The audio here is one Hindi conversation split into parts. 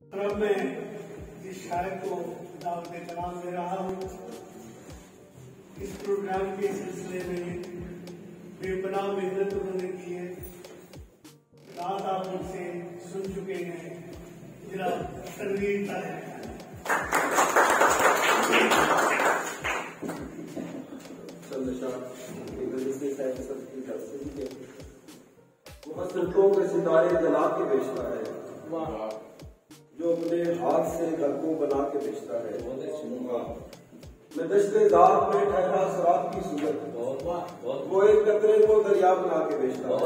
अब मैं इस शायर को दावत कलाम दे रहा हूँ। इस प्रोग्राम के सिलसिले में बेपनाह मेहनत उन्होंने की है। रात आप उनसे सुन चुके हैं। जरा तनवीर का है। संतों के सितारे जला के बेचता है, जो अपने हाथ से घर को बना के बेचता है। मैं दश्ते दाग में ठहरा शराब की सूरत, वो एक कतरे को दरिया बना के बेचता है।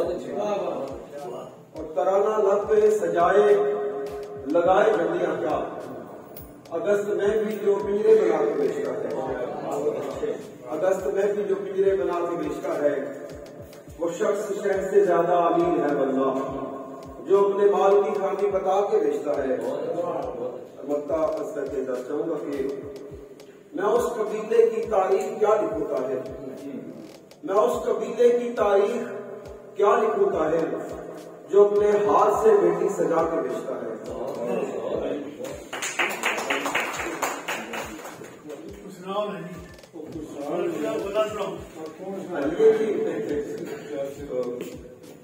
और तराना लब पे सजाए लगाए घड़ियां क्या, अगस्त में भी जो पिंजरे बना के बेचता है। अगस्त में भी जो पिंजरे बना के बेचता है, वो शख्स शहर से ज्यादा अमीर है बंदा, जो अपने माल की खामी बता के बेचता है। करके चाहूंगा कि मैं उस कबीले की तारीख क्या लिखूता है, मैं उस कबीले की तारीख क्या लिखूता है, जो अपने हाथ से बेटी सजा के बेचता है।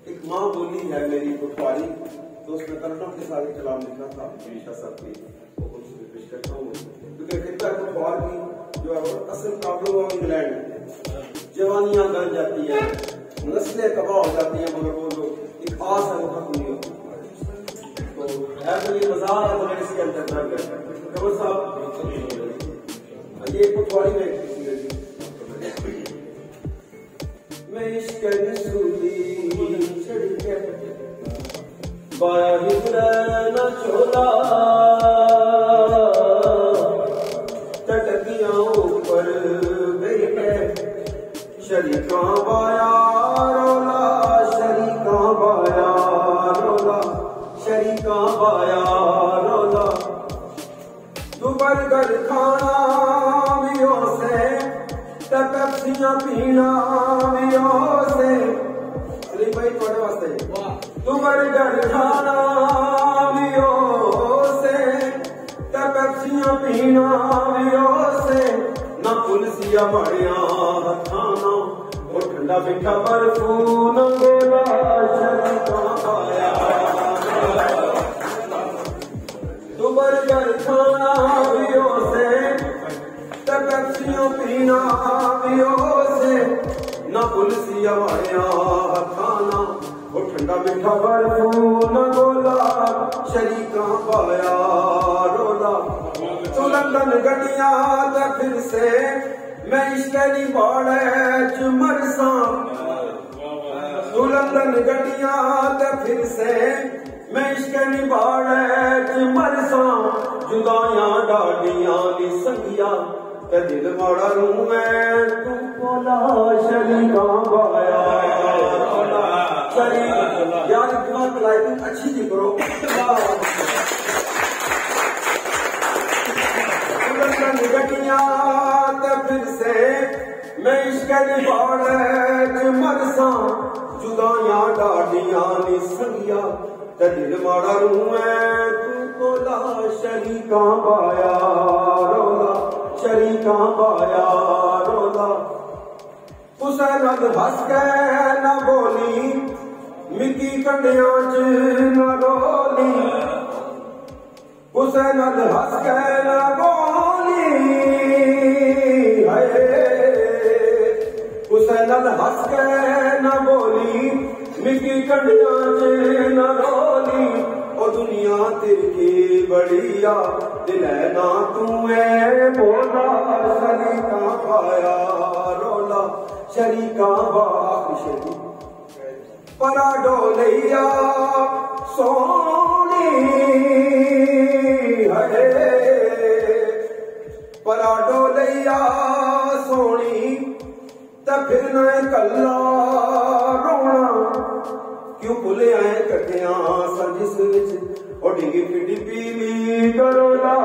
एक माँ बोली है मेरी पटवारी, तो उसमें तर्जमा के सारे कलाम लिखा था हमेशा सबकी पेश करता हूँ। क्योंकि खिता पटवार की जो है असल काबुल और इंग्लैंड, जवानियां गल जाती है, नस्लें तबाह हो जाती हैं, मगर वो जो एक आस है वो खत्म नहीं होती। तो ये मजाक है, मगर इसके अंदर दर्द है। खबर साहब, ये पटवारी में मैं इश्क न छोला टटकियां ऊपर बैठे शरीका बाया रोला, शरीका बाया रोला, शरीका बाया रोला। तू बर्गर खाना भी हो से, पेप्सियां पीना भी हो से। अली भाई थोड़े वास्ते तू बर्गर खाना भी हो से, पेप्सियां पीना भी हो से। ना पुलसिया बड़िया हथाना, वो ठंडा मीठा बर्फू न गोला, शरीका पाया। तू बर्गर खाना भी हो से, पेप्सियां पीना भी हो से। ना पुलसिया बड़िया हथाना, वो ठंडा मीठा बर्फू न गोला, शरीका पाया रोला। तू लंदन गड्डियां ते फिर से, मैं इश्क़ बाड़े च मरसा। तू लंदन गड्डियां ते फिर से, मैं इश्क़ बाड़े च मरसा। जुदाइयां डाडियां दी संगिया, ते दिल माड़ा रू मैं तू बोला, शरीका पाया। यार दिमाग लाइटिंग अच्छी थी करो। फिर से मैं इश्क़ बाड़े मरसा। जुदाइयां डाडियां नी संगिया, ते दिल माड़ा रू मैं तू बोला, शरीका पाया रोला, शरीका पाया रोला। उसे रंग हस के न बोली, मिट्टी कंडियां च न रोली। उसे नद हस के न बोली, उसे नद हस के न बोली, मिट्टी कंडियां च न रोली। ओ दुनिया तेरी बड़िया, दिल है ना तू है बोला, शरीका पाया रोला, शरीका बाखिश। परा डोलिया सोनी है, परा डोलिया सोनी, ते फिर न कल्ला रोना। क्यों भुले आए कटिया सजिस विच, ओ डिगी पिडी पीली करोला।